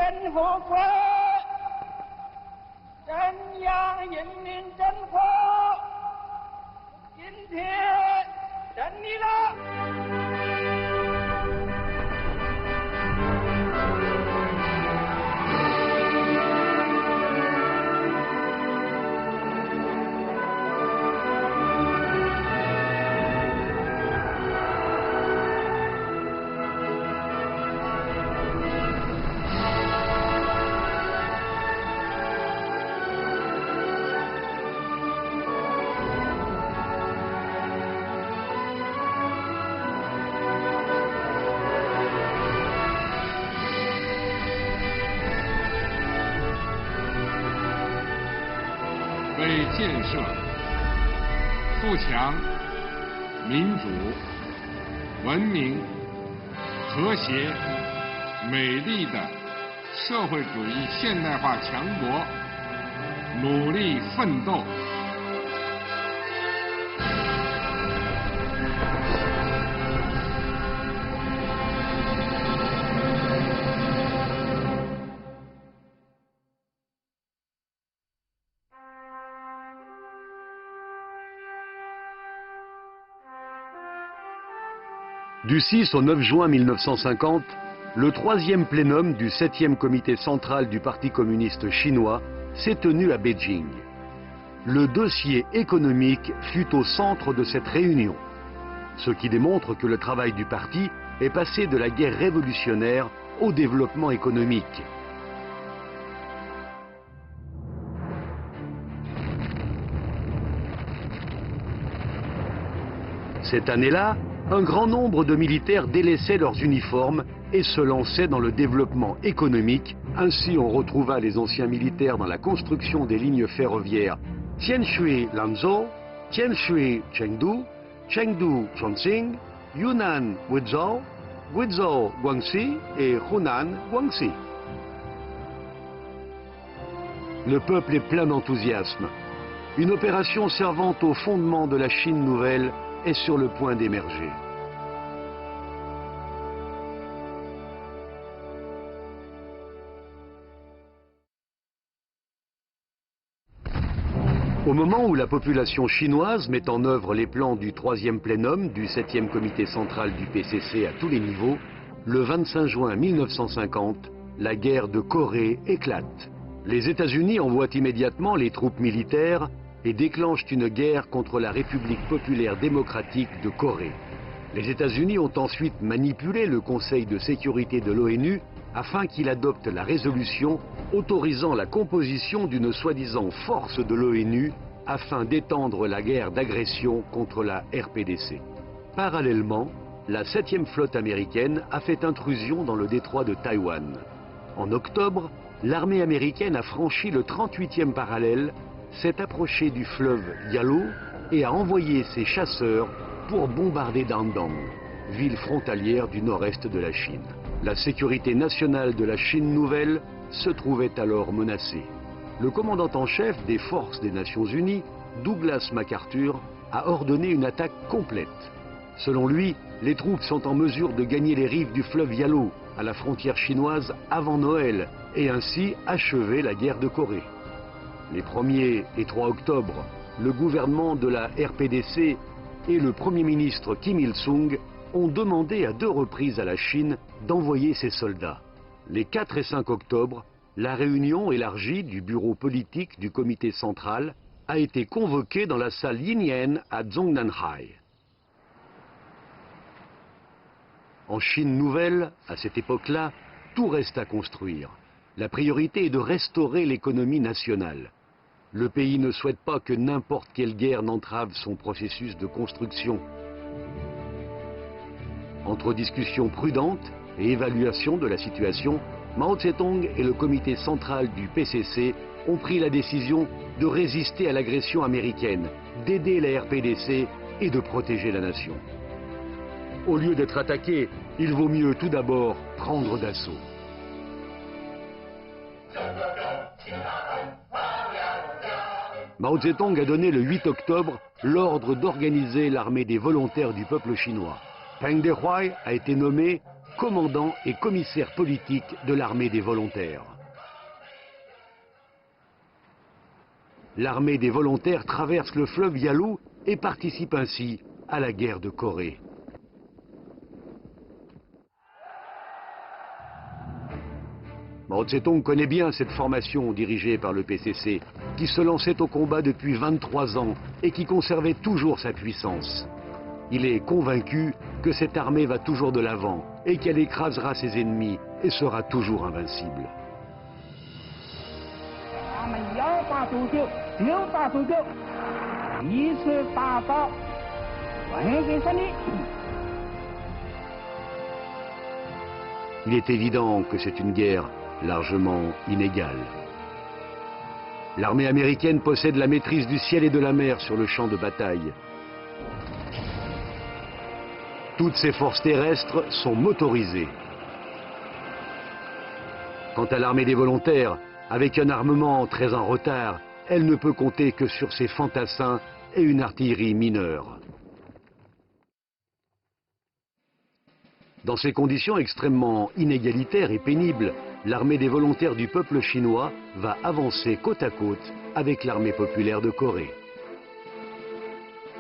人和国，镇压人民政府，今天胜利了。为建设富强、民主、文明、和谐、美丽的社会主义现代化强国努力奋斗。Du 6 au 9 juin 1950, le 3e plénum du 7e comité central du Parti communiste chinois s'est tenu à Beijing. Le dossier économique fut au centre de cette réunion, ce qui démontre que le travail du parti est passé de la guerre révolutionnaire au développement économique. Cette année-là, un grand nombre de militaires délaissaient leurs uniformes et se lançaient dans le développement économique. Ainsi, on retrouva les anciens militaires dans la construction des lignes ferroviaires Tianshui-Lanzhou, Tianshui-Chengdu, Chengdu-Chongqing, Yunnan-Guizhou, Guizhou-Guangxi et Hunan-Guangxi. Le peuple est plein d'enthousiasme. Une opération servant au fondement de la Chine nouvelle est sur le point d'émerger. Au moment où la population chinoise met en œuvre les plans du 3e plénum du 7e comité central du PCC à tous les niveaux, le 25 juin 1950, la guerre de Corée éclate. Les États-Unis envoient immédiatement les troupes militaires et déclenchent une guerre contre la République populaire démocratique de Corée. Les États-Unis ont ensuite manipulé le Conseil de sécurité de l'ONU afin qu'il adopte la résolution autorisant la composition d'une soi-disant force de l'ONU afin d'étendre la guerre d'agression contre la RPDC. Parallèlement, la 7e flotte américaine a fait intrusion dans le détroit de Taïwan. En octobre, l'armée américaine a franchi le 38e parallèle, s'est approchée du fleuve Yalu et a envoyé ses chasseurs pour bombarder Dandong, ville frontalière du nord-est de la Chine. La sécurité nationale de la Chine nouvelle se trouvait alors menacée. Le commandant en chef des forces des Nations Unies, Douglas MacArthur, a ordonné une attaque complète. Selon lui, les troupes sont en mesure de gagner les rives du fleuve Yalu, à la frontière chinoise, avant Noël, et ainsi achever la guerre de Corée. Les 1er et 3 octobre, le gouvernement de la RPDC et le Premier ministre Kim Il-sung ont demandé à 2 reprises à la Chine d'envoyer ses soldats. Les 4 et 5 octobre, la réunion élargie du bureau politique du comité central a été convoquée dans la salle Yinyan à Zhongnanhai. En Chine nouvelle, à cette époque-là, tout reste à construire. La priorité est de restaurer l'économie nationale. Le pays ne souhaite pas que n'importe quelle guerre n'entrave son processus de construction. Entre discussions prudentes et évaluation de la situation, Mao Tse-tung et le comité central du PCC ont pris la décision de résister à l'agression américaine, d'aider la RPDC et de protéger la nation. Au lieu d'être attaqué, il vaut mieux tout d'abord prendre d'assaut. Mao Tse-tung a donné le 8 octobre l'ordre d'organiser l'armée des volontaires du peuple chinois. Peng Dehuai a été nommé commandant et commissaire politique de l'armée des volontaires. L'armée des volontaires traverse le fleuve Yalu et participe ainsi à la guerre de Corée. Mao Tse-tung connaît bien cette formation dirigée par le PCC, qui se lançait au combat depuis 23 ans et qui conservait toujours sa puissance. Il est convaincu que cette armée va toujours de l'avant et qu'elle écrasera ses ennemis et sera toujours invincible. Il est évident que c'est une guerre largement inégale. L'armée américaine possède la maîtrise du ciel et de la mer sur le champ de bataille. Toutes ses forces terrestres sont motorisées. Quant à l'armée des volontaires, avec un armement très en retard, elle ne peut compter que sur ses fantassins et une artillerie mineure. Dans ces conditions extrêmement inégalitaires et pénibles, l'armée des volontaires du peuple chinois va avancer côte à côte avec l'armée populaire de Corée.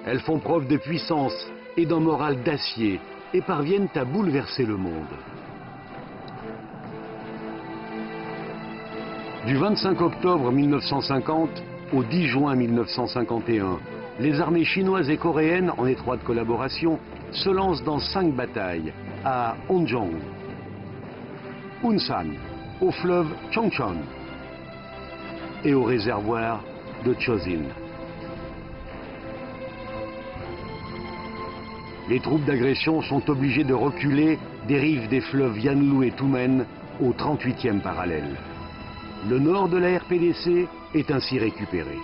Elles font preuve de puissance et d'un moral d'acier et parviennent à bouleverser le monde. Du 25 octobre 1950 au 10 juin 1951, les armées chinoises et coréennes, en étroite collaboration, se lancent dans 5 batailles à Onjong, Unsan, au fleuve Chongchon et au réservoir de Chosin. Les troupes d'agression sont obligées de reculer des rives des fleuves Yanlu et Tumen au 38e parallèle. Le nord de la RPDC est ainsi récupéré.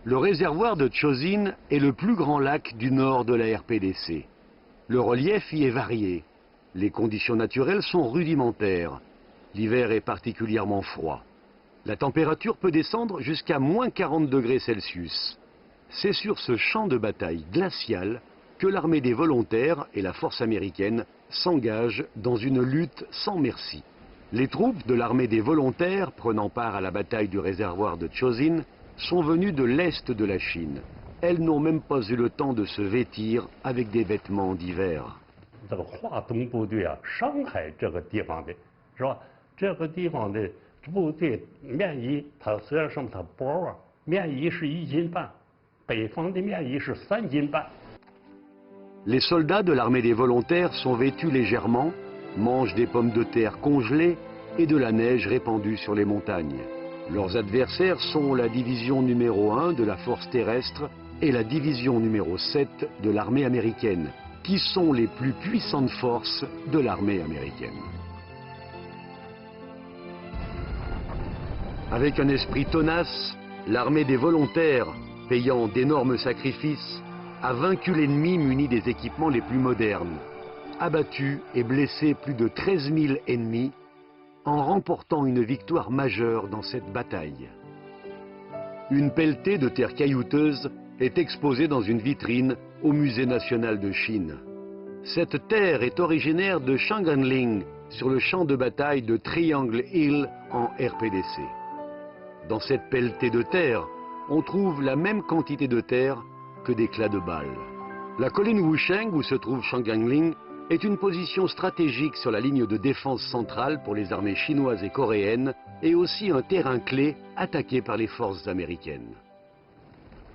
Le réservoir de Chosin est le plus grand lac du nord de la RPDC. Le relief y est varié. Les conditions naturelles sont rudimentaires. L'hiver est particulièrement froid. La température peut descendre jusqu'à moins 40 degrés Celsius. C'est sur ce champ de bataille glacial que l'armée des volontaires et la force américaine s'engagent dans une lutte sans merci. Les troupes de l'armée des volontaires prenant part à la bataille du réservoir de Chosin sont venues de l'est de la Chine. Elles n'ont même pas eu le temps de se vêtir avec des vêtements d'hiver. 这个华东部队啊，上海这个地方的，是吧？这个地方的部队面衣，它虽然说它薄啊，面衣是1斤半，北方的面衣是3斤半。 Les soldats de l'armée des volontaires sont vêtus légèrement, mangent des pommes de terre congelées et de la neige répandue sur les montagnes. Leurs adversaires sont la division numéro 1 de la force terrestre et la division numéro 7 de l'armée américaine, qui sont les plus puissantes forces de l'armée américaine. Avec un esprit tenace, l'armée des volontaires, payant d'énormes sacrifices, a vaincu l'ennemi muni des équipements les plus modernes, abattu et blessé plus de 13 000 ennemis, en remportant une victoire majeure dans cette bataille. Une pelletée de terre caillouteuse est exposée dans une vitrine au Musée national de Chine. Cette terre est originaire de Shanghanling, sur le champ de bataille de Triangle Hill en RPDC. Dans cette pelletée de terre, on trouve la même quantité de terre que d'éclats de balles. La colline Wusheng, où se trouve Shanghanling, est une position stratégique sur la ligne de défense centrale pour les armées chinoises et coréennes et aussi un terrain clé attaqué par les forces américaines.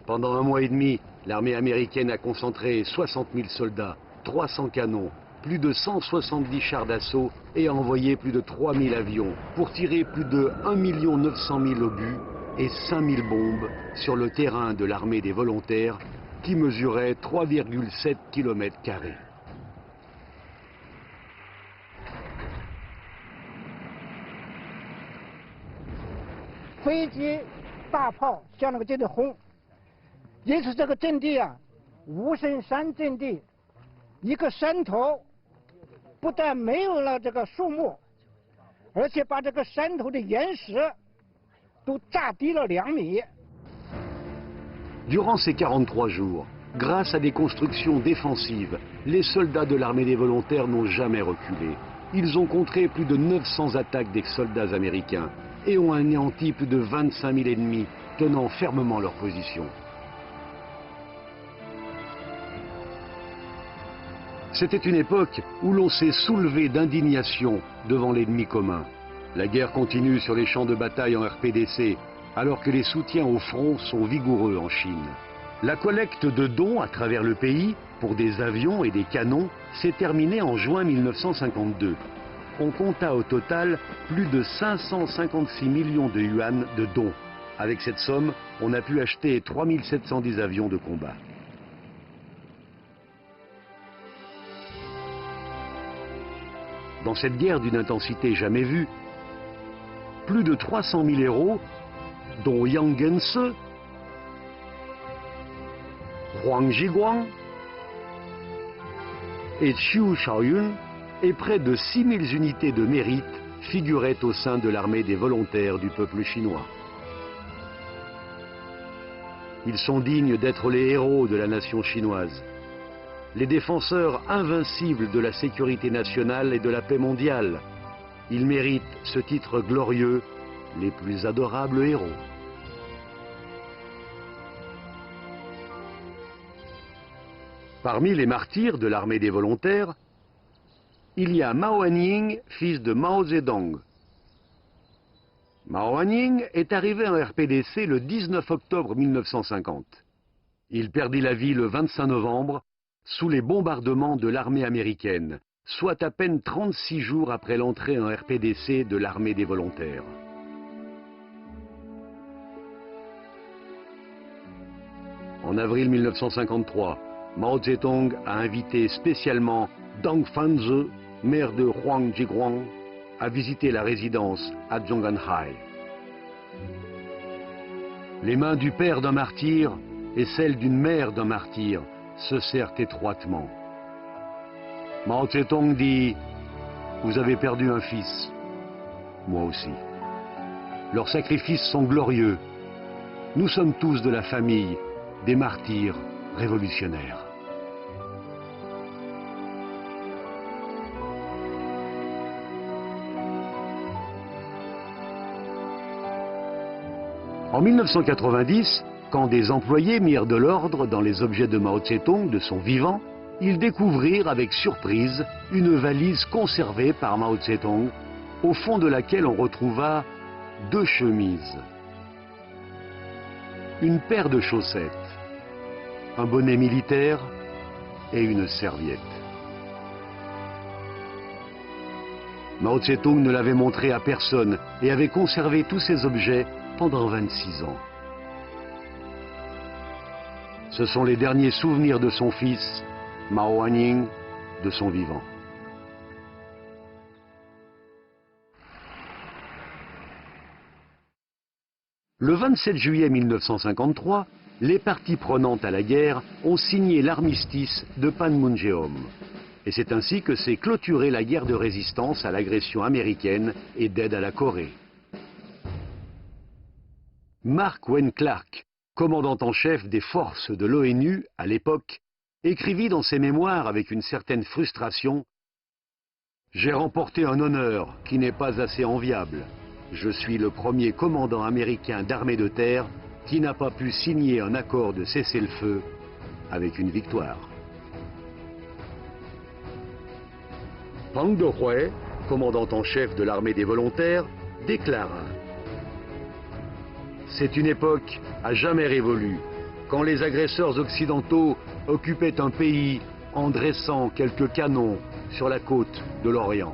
Pendant 1 mois et demi, l'armée américaine a concentré 60 000 soldats, 300 canons, plus de 170 chars d'assaut et a envoyé plus de 3 000 avions pour tirer plus de 1 900 000 obus et 5 000 bombes sur le terrain de l'armée des volontaires qui mesurait 3,7 km². 飞机、大炮向那个阵地轰，因此这个阵地啊，无深山阵地，一个山头不但没有了这个树木，而且把这个山头的岩石都炸低了2米。Durant ces 43 jours, grâce à des constructions défensives, les soldats de l'armée des volontaires n'ont jamais reculé. Ils ont contré plus de 900 attaques des soldats américains et ont anéanti plus de 25 000 ennemis tenant fermement leur position. C'était une époque où l'on s'est soulevé d'indignation devant l'ennemi commun. La guerre continue sur les champs de bataille en RPDC, alors que les soutiens au front sont vigoureux en Chine. La collecte de dons à travers le pays pour des avions et des canons s'est terminée en juin 1952. On compta au total plus de 556 millions de yuan de dons. Avec cette somme, on a pu acheter 3710 avions de combat. Dans cette guerre d'une intensité jamais vue, plus de 300 000 héros, dont Yang Gense, Huang Jiguang et Qiu Shaoyun, et près de 6 000 unités de mérite figuraient au sein de l'armée des volontaires du peuple chinois. Ils sont dignes d'être les héros de la nation chinoise, les défenseurs invincibles de la sécurité nationale et de la paix mondiale. Ils méritent ce titre glorieux, les plus adorables héros. Parmi les martyrs de l'armée des volontaires, il y a Mao Anying, fils de Mao Zedong. Mao Anying est arrivé en RPDC le 19 octobre 1950. Il perdit la vie le 25 novembre sous les bombardements de l'armée américaine, soit à peine 36 jours après l'entrée en RPDC de l'armée des volontaires. En avril 1953, Mao Zedong a invité spécialement Deng Fanze, maire de Huang Jiguang, à visiter la résidence à Zhongnanhai. Les mains du père d'un martyr et celles d'une mère d'un martyr se serrent étroitement. Mao Zedong dit « Vous avez perdu un fils, moi aussi. Leurs sacrifices sont glorieux. Nous sommes tous de la famille des martyrs révolutionnaires. » En 1990, quand des employés mirent de l'ordre dans les objets de Mao Zedong de son vivant, ils découvrirent avec surprise une valise conservée par Mao Zedong, au fond de laquelle on retrouva 2 chemises, une paire de chaussettes, un bonnet militaire et une serviette. Mao Zedong ne l'avait montré à personne et avait conservé tous ces objets pendant 26 ans. Ce sont les derniers souvenirs de son fils, Mao Anying, de son vivant. Le 27 juillet 1953, les parties prenantes à la guerre ont signé l'armistice de Panmunjeom. Et c'est ainsi que s'est clôturée la guerre de résistance à l'agression américaine et d'aide à la Corée. Mark Wayne Clark, commandant en chef des forces de l'ONU à l'époque, écrivit dans ses mémoires avec une certaine frustration « J'ai remporté un honneur qui n'est pas assez enviable. Je suis le premier commandant américain d'armée de terre qui n'a pas pu signer un accord de cessez-le-feu avec une victoire. » Pang De-hue, commandant en chef de l'armée des volontaires, déclara « C'est une époque à jamais révolue, quand les agresseurs occidentaux occupaient un pays en dressant quelques canons sur la côte de l'Orient. »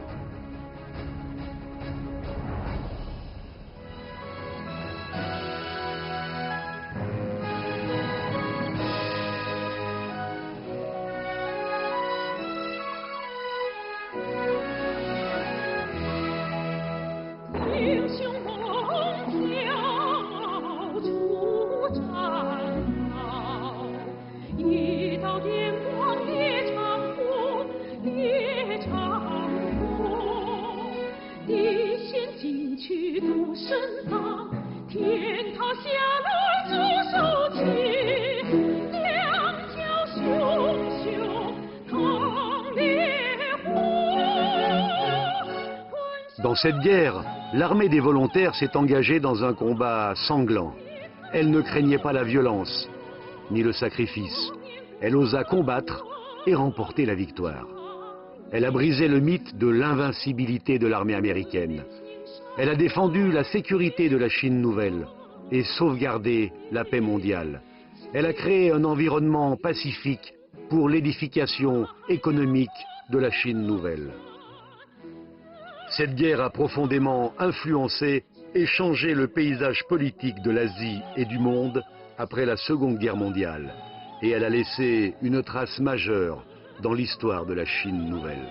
Dans cette guerre, l'armée des volontaires s'est engagée dans un combat sanglant. Elle ne craignait pas la violence, ni le sacrifice. Elle osa combattre et remporter la victoire. Elle a brisé le mythe de l'invincibilité de l'armée américaine. Elle a défendu la sécurité de la Chine nouvelle et sauvegardé la paix mondiale. Elle a créé un environnement pacifique pour l'édification économique de la Chine nouvelle. Cette guerre a profondément influencé et changé le paysage politique de l'Asie et du monde après la Seconde Guerre mondiale. Et elle a laissé une trace majeure dans l'histoire de la Chine nouvelle.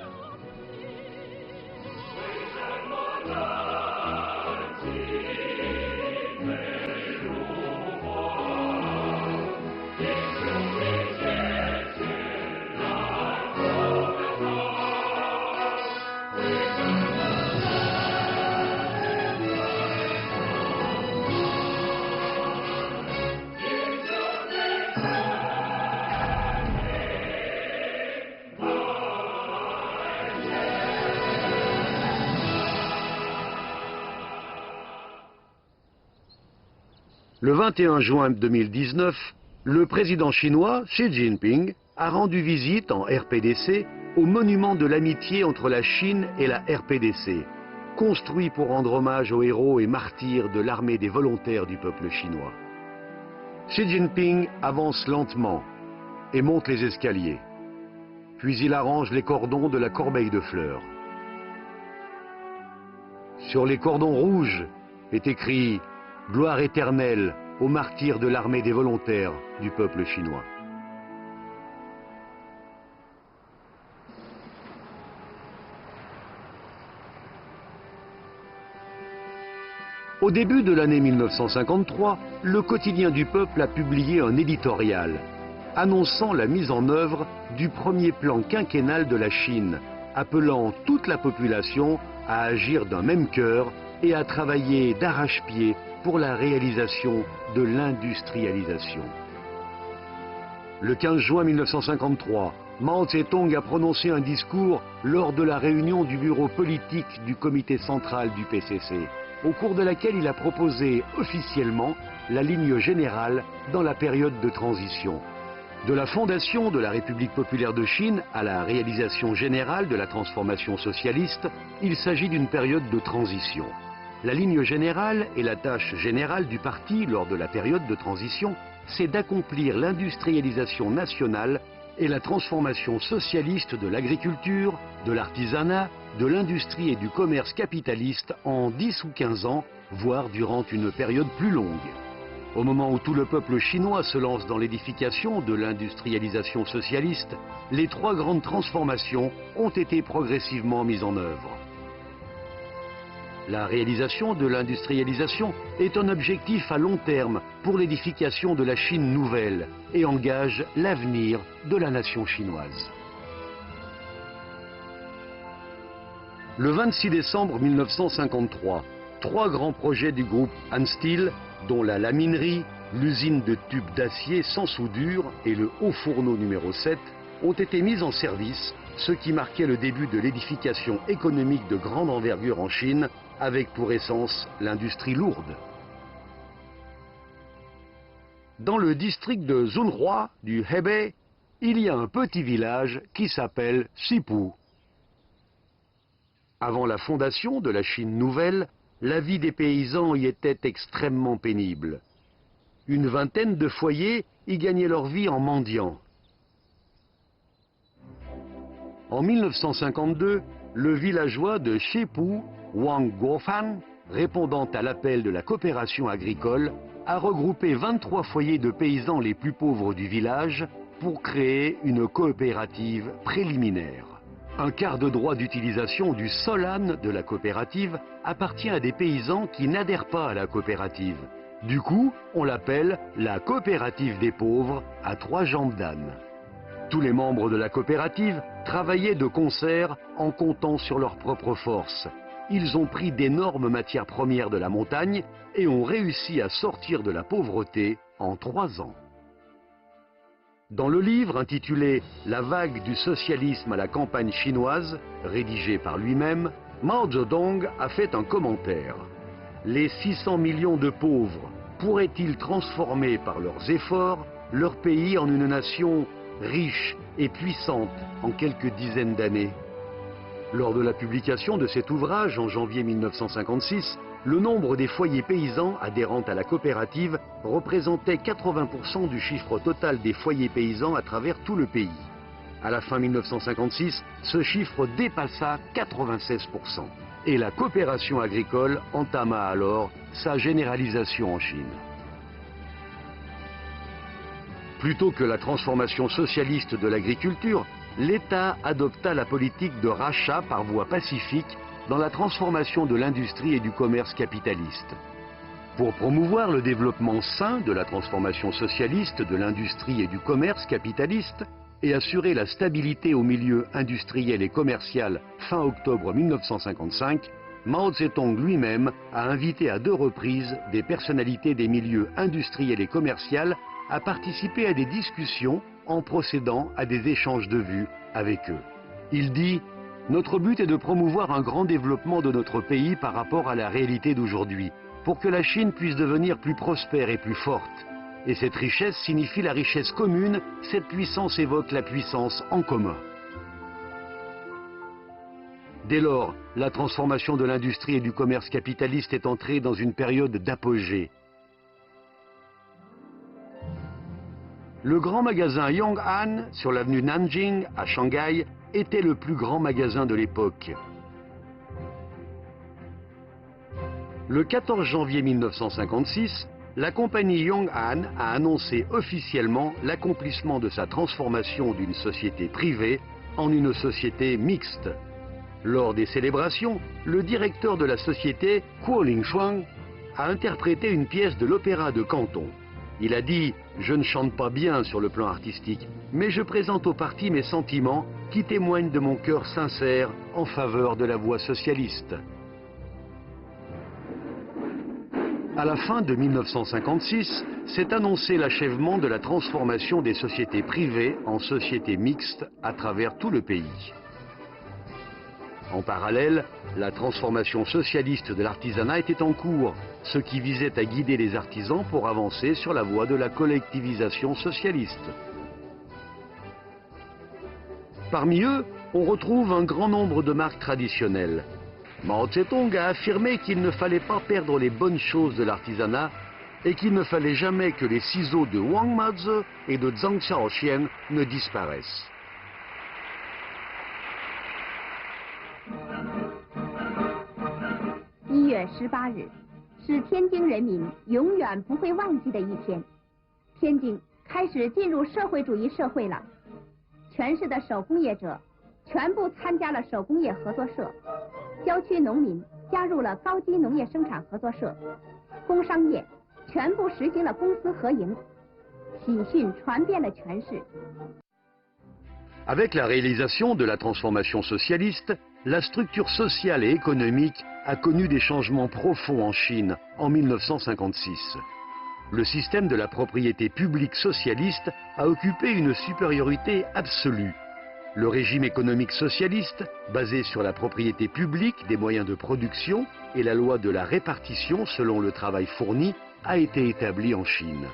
Le 21 juin 2019, le président chinois Xi Jinping a rendu visite en RPDC au monument de l'amitié entre la Chine et la RPDC, construit pour rendre hommage aux héros et martyrs de l'armée des volontaires du peuple chinois. Xi Jinping avance lentement et monte les escaliers. Puis il arrange les cordons de la corbeille de fleurs. Sur les cordons rouges est écrit « Gloire éternelle aux martyrs de l'armée des volontaires du peuple chinois ». Au début de l'année 1953, le quotidien du peuple a publié un éditorial annonçant la mise en œuvre du premier plan quinquennal de la Chine, appelant toute la population à agir d'un même cœur et à travailler d'arrache-pied pour la réalisation de l'industrialisation. Le 15 juin 1953, Mao Tse-tung a prononcé un discours lors de la réunion du bureau politique du comité central du PCC, au cours de laquelle il a proposé officiellement la ligne générale dans la période de transition. De la fondation de la République populaire de Chine à la réalisation générale de la transformation socialiste, il s'agit d'une période de transition. La ligne générale et la tâche générale du parti lors de la période de transition, c'est d'accomplir l'industrialisation nationale et la transformation socialiste de l'agriculture, de l'artisanat, de l'industrie et du commerce capitaliste en 10 ou 15 ans, voire durant une période plus longue. Au moment où tout le peuple chinois se lance dans l'édification de l'industrialisation socialiste, les trois grandes transformations ont été progressivement mises en œuvre. La réalisation de l'industrialisation est un objectif à long terme pour l'édification de la Chine nouvelle et engage l'avenir de la nation chinoise. Le 26 décembre 1953, trois grands projets du groupe Hansteel, dont la laminerie, l'usine de tubes d'acier sans soudure et le haut fourneau numéro 7, ont été mis en service, ce qui marquait le début de l'édification économique de grande envergure en Chine, avec pour essence l'industrie lourde. Dans le district de Zunhua du Hebei, il y a un petit village qui s'appelle Sipu. Avant la fondation de la Chine nouvelle, la vie des paysans y était extrêmement pénible. Une vingtaine de foyers y gagnaient leur vie en mendiant. En 1952, le villageois de Sipu, Wang Guofan, répondant à l'appel de la coopération agricole, a regroupé 23 foyers de paysans les plus pauvres du village pour créer une coopérative préliminaire. Un quart de droit d'utilisation du sol âne de la coopérative appartient à des paysans qui n'adhèrent pas à la coopérative. Du coup, on l'appelle la coopérative des pauvres à 3 jambes d'âne. Tous les membres de la coopérative travaillaient de concert en comptant sur leurs propres forces. Ils ont pris d'énormes matières premières de la montagne et ont réussi à sortir de la pauvreté en 3 ans. Dans le livre intitulé « La vague du socialisme à la campagne chinoise », rédigé par lui-même, Mao Zedong a fait un commentaire. Les 600 millions de pauvres pourraient-ils transformer par leurs efforts leur pays en une nation riche et puissante en quelques dizaines d'années? Lors de la publication de cet ouvrage en janvier 1956, le nombre des foyers paysans adhérant à la coopérative représentait 80% du chiffre total des foyers paysans à travers tout le pays. À la fin 1956, ce chiffre dépassa 96%. Et la coopération agricole entama alors sa généralisation en Chine. Plutôt que la transformation socialiste de l'agriculture, l'État adopta la politique de rachat par voie pacifique dans la transformation de l'industrie et du commerce capitaliste. Pour promouvoir le développement sain de la transformation socialiste de l'industrie et du commerce capitaliste et assurer la stabilité au milieu industriel et commercial fin octobre 1955, Mao Zedong lui-même a invité à 2 reprises des personnalités des milieux industriels et commerciaux à participer à des discussions en procédant à des échanges de vues avec eux. Il dit « Notre but est de promouvoir un grand développement de notre pays par rapport à la réalité d'aujourd'hui, pour que la Chine puisse devenir plus prospère et plus forte. Et cette richesse signifie la richesse commune, cette puissance évoque la puissance en commun. » Dès lors, la transformation de l'industrie et du commerce capitaliste est entrée dans une période d'apogée. Le grand magasin Yong'an, sur l'avenue Nanjing, à Shanghai, était le plus grand magasin de l'époque. Le 14 janvier 1956, la compagnie Yong'an a annoncé officiellement l'accomplissement de sa transformation d'une société privée en une société mixte. Lors des célébrations, le directeur de la société, Kuo Lingshuang, a interprété une pièce de l'opéra de Canton. Il a dit « Je ne chante pas bien sur le plan artistique, mais je présente au parti mes sentiments qui témoignent de mon cœur sincère en faveur de la voie socialiste. » À la fin de 1956, s'est annoncé l'achèvement de la transformation des sociétés privées en sociétés mixtes à travers tout le pays. En parallèle, la transformation socialiste de l'artisanat était en cours, ce qui visait à guider les artisans pour avancer sur la voie de la collectivisation socialiste. Parmi eux, on retrouve un grand nombre de marques traditionnelles. Mao Zedong a affirmé qu'il ne fallait pas perdre les bonnes choses de l'artisanat et qu'il ne fallait jamais que les ciseaux de Wang Mazi et de Zhang Xiaoxian ne disparaissent. 1月18日，是天津人民永远不会忘记的一天。天津开始进入社会主义社会了，全市的手工业者全部参加了手工业合作社，郊区农民加入了高级农业生产合作社，工商业全部实行了公私合营，喜讯传遍了全市。 Avec la réalisation de la transformation socialiste, la structure sociale et économique a connu des changements profonds en Chine en 1956. Le système de la propriété publique socialiste a occupé une supériorité absolue. Le régime économique socialiste, basé sur la propriété publique des moyens de production et la loi de la répartition selon le travail fourni, a été établi en Chine.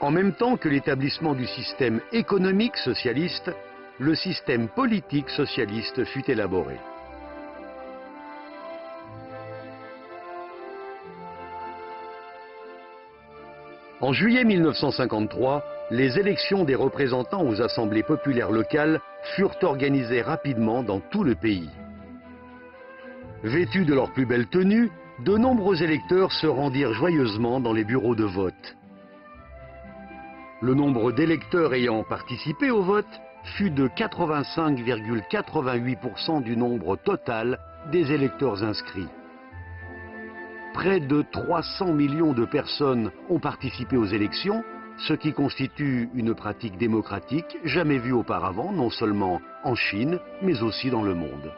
En même temps que l'établissement du système économique socialiste, le système politique socialiste fut élaboré. En juillet 1953, les élections des représentants aux assemblées populaires locales furent organisées rapidement dans tout le pays. Vêtus de leur plus belle tenue, de nombreux électeurs se rendirent joyeusement dans les bureaux de vote. Le nombre d'électeurs ayant participé au vote fut de 85,88% du nombre total des électeurs inscrits. Près de 300 millions de personnes ont participé aux élections, ce qui constitue une pratique démocratique jamais vue auparavant, non seulement en Chine, mais aussi dans le monde.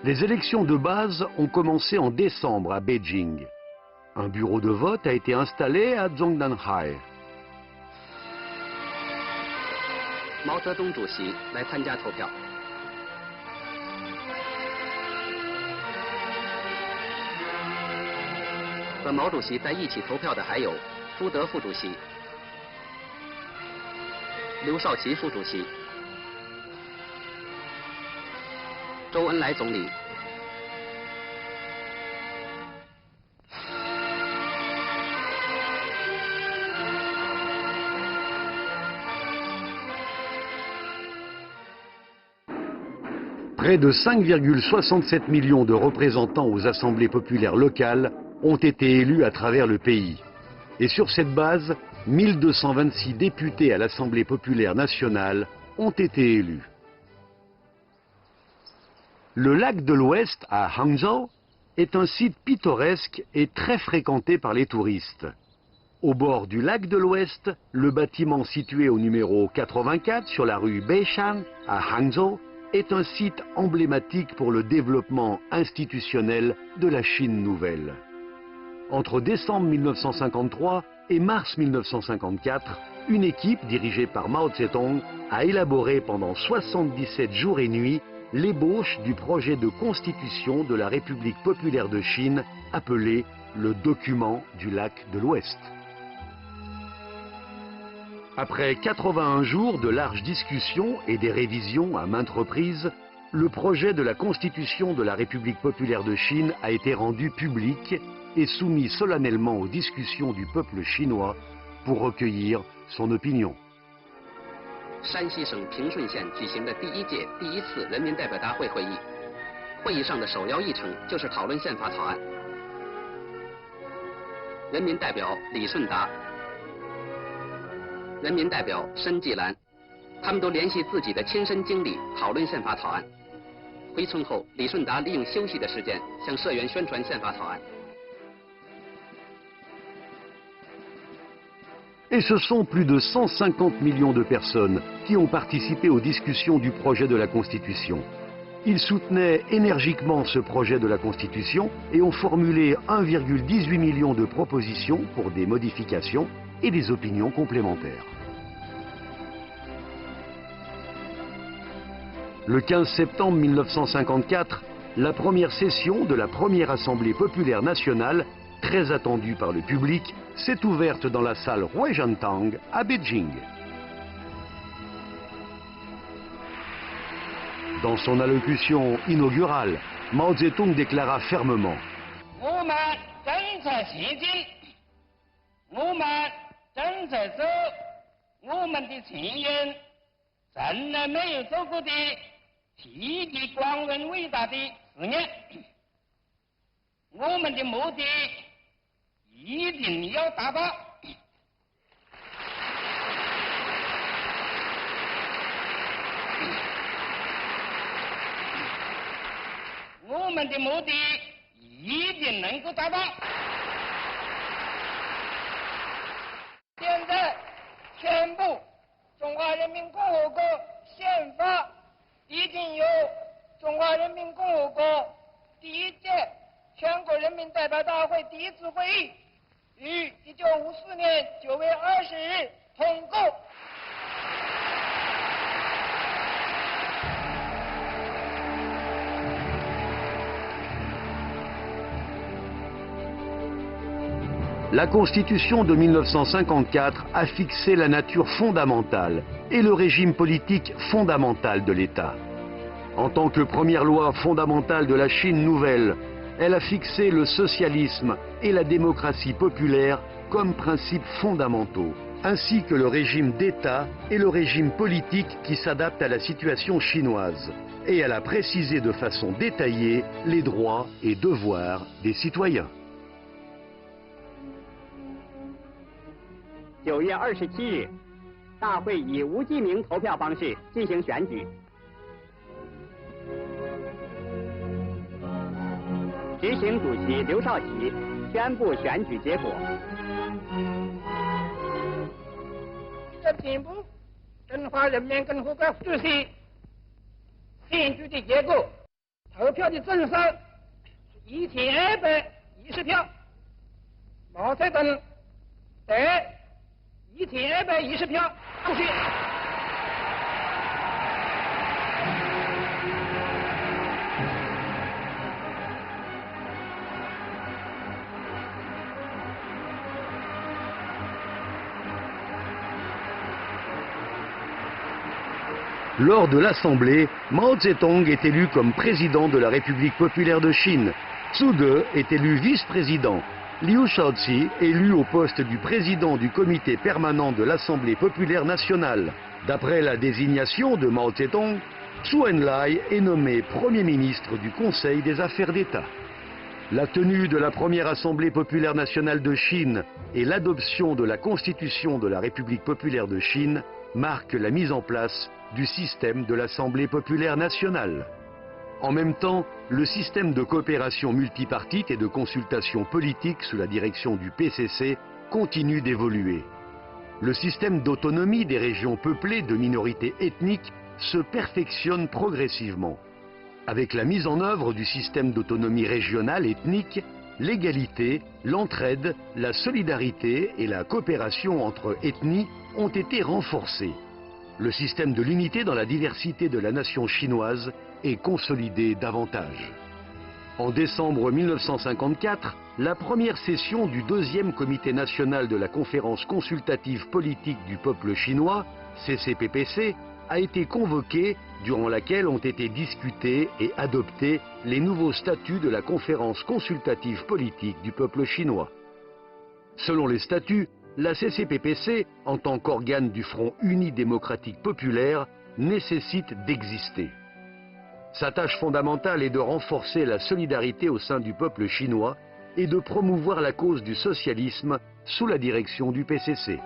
Les élections de base ont commencé en décembre à Beijing. Un bureau de vote a été installé à Zhongdanhai. 毛泽东主席来参加投票。和毛主席在一起投票的还有朱德副主席、刘少奇副主席、周恩来总理。Près de 5,67 millions de représentants aux assemblées populaires locales ont été élus à travers le pays. Et sur cette base, 1226 députés à l'Assemblée populaire nationale ont été élus. Le lac de l'Ouest à Hangzhou est un site pittoresque et très fréquenté par les touristes. Au bord du lac de l'Ouest, le bâtiment situé au numéro 84 sur la rue Beishan à Hangzhou est un site emblématique pour le développement institutionnel de la Chine nouvelle. Entre décembre 1953 et mars 1954, une équipe dirigée par Mao Tse-tung a élaboré pendant 77 jours et nuits l'ébauche du projet de constitution de la République populaire de Chine appelé le document du lac de l'Ouest. Après 81 jours de larges discussions et des révisions à maintes reprises, le projet de la Constitution de la République populaire de Chine a été rendu public et soumis solennellement aux discussions du peuple chinois pour recueillir son opinion. 山西省平顺县举行的第一届第一次人民代表大会会议，会议上的首要议程就是讨论宪法草案。人民代表李顺达、人民代表申纪兰，他们都联系自己的亲身经历讨论宪法草案。回村后，李顺达利用休息的时间向社员宣传宪法草案。 Et ce sont plus de 150 millions de personnes qui ont participé aux discussions du projet de la Constitution. Ils soutenaient énergiquement ce projet de la Constitution et ont formulé 1,18 million de propositions pour des modifications et des opinions complémentaires. Le 15 septembre 1954, la première session de la première Assemblée populaire nationale, très attendue par le public, s'est ouverte dans la salle Huizhantang à Beijing. Dans son allocution inaugurale, Mao Zedong déclara fermement La Constitution de 1954 a fixé la nature fondamentale et le régime politique fondamental de l'État. En tant que première loi fondamentale de la Chine nouvelle, elle a fixé le socialisme et la démocratie populaire comme principes fondamentaux, ainsi que le régime d'État et le régime politique qui s'adapte à la situation chinoise. Et elle a précisé de façon détaillée les droits et devoirs des citoyens. 9月27日，大会以无记名投票方式进行选举。执行主席刘少奇宣布选举结果。宣布中华人民共和国主席选举的结果，投票的总数是1220票。毛泽东得1210票当选。Lors de l'Assemblée, Mao Zedong est élu comme président de la République populaire de Chine. Zhu De est élu vice-président. Liu Shaoqi élu au poste du président du comité permanent de l'Assemblée populaire nationale. D'après la désignation de Mao Zedong, Zhou Enlai est nommé Premier ministre du Conseil des affaires d'État. La tenue de la première Assemblée populaire nationale de Chine et l'adoption de la Constitution de la République populaire de Chine marquent la mise en place du système de l'Assemblée populaire nationale. En même temps, le système de coopération multipartite et de consultation politique sous la direction du PCC continue d'évoluer. Le système d'autonomie des régions peuplées de minorités ethniques se perfectionne progressivement. Avec la mise en œuvre du système d'autonomie régionale ethnique, l'égalité, l'entraide, la solidarité et la coopération entre ethnies ont été renforcées. Le système de l'unité dans la diversité de la nation chinoise est consolidé davantage. En décembre 1954, la première session du deuxième comité national de la conférence consultative politique du peuple chinois, CCPPC, a été convoquée, durant laquelle ont été discutés et adoptés les nouveaux statuts de la conférence consultative politique du peuple chinois. Selon les statuts, la CCPPC, en tant qu'organe du Front uni démocratique populaire, nécessite d'exister. Sa tâche fondamentale est de renforcer la solidarité au sein du peuple chinois et de promouvoir la cause du socialisme sous la direction du PCC.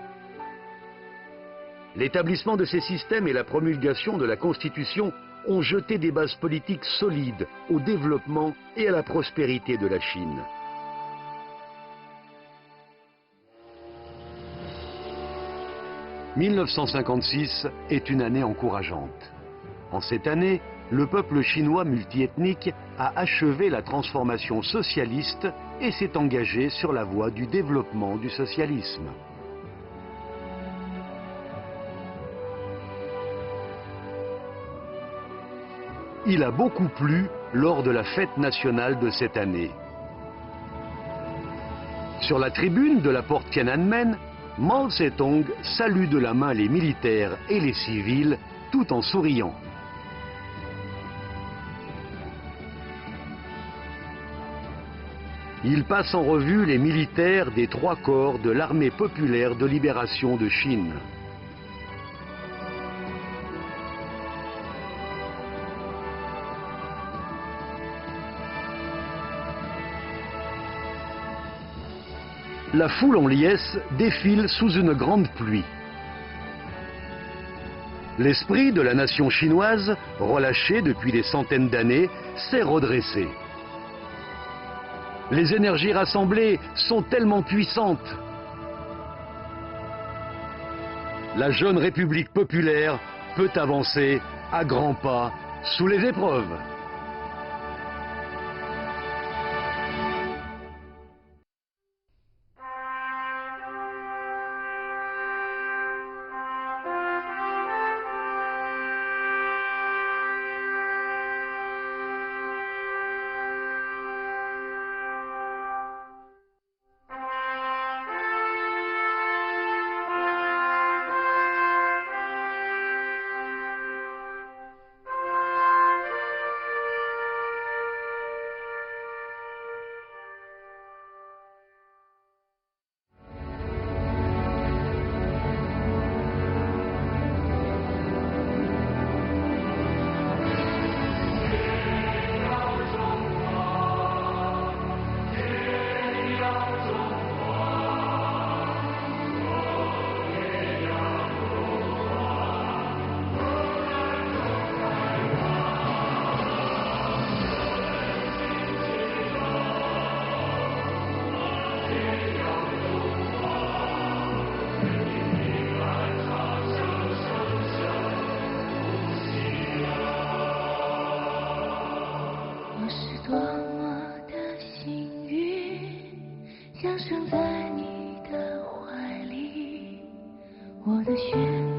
L'établissement de ces systèmes et la promulgation de la Constitution ont jeté des bases politiques solides au développement et à la prospérité de la Chine. « 1956 est une année encourageante. En cette année, le peuple chinois multiethnique a achevé la transformation socialiste et s'est engagé sur la voie du développement du socialisme. Il a beaucoup plu lors de la fête nationale de cette année. Sur la tribune de la porte Tiananmen, Mao Zedong salue de la main les militaires et les civils tout en souriant. Il passe en revue les militaires des 3 corps de l'armée populaire de libération de Chine. La foule en liesse défile sous une grande pluie. L'esprit de la nation chinoise, relâché depuis des centaines d'années, s'est redressé. Les énergies rassemblées sont tellement puissantes. La jeune République populaire peut avancer à grands pas sous les épreuves. 降生在你的怀里，我的血。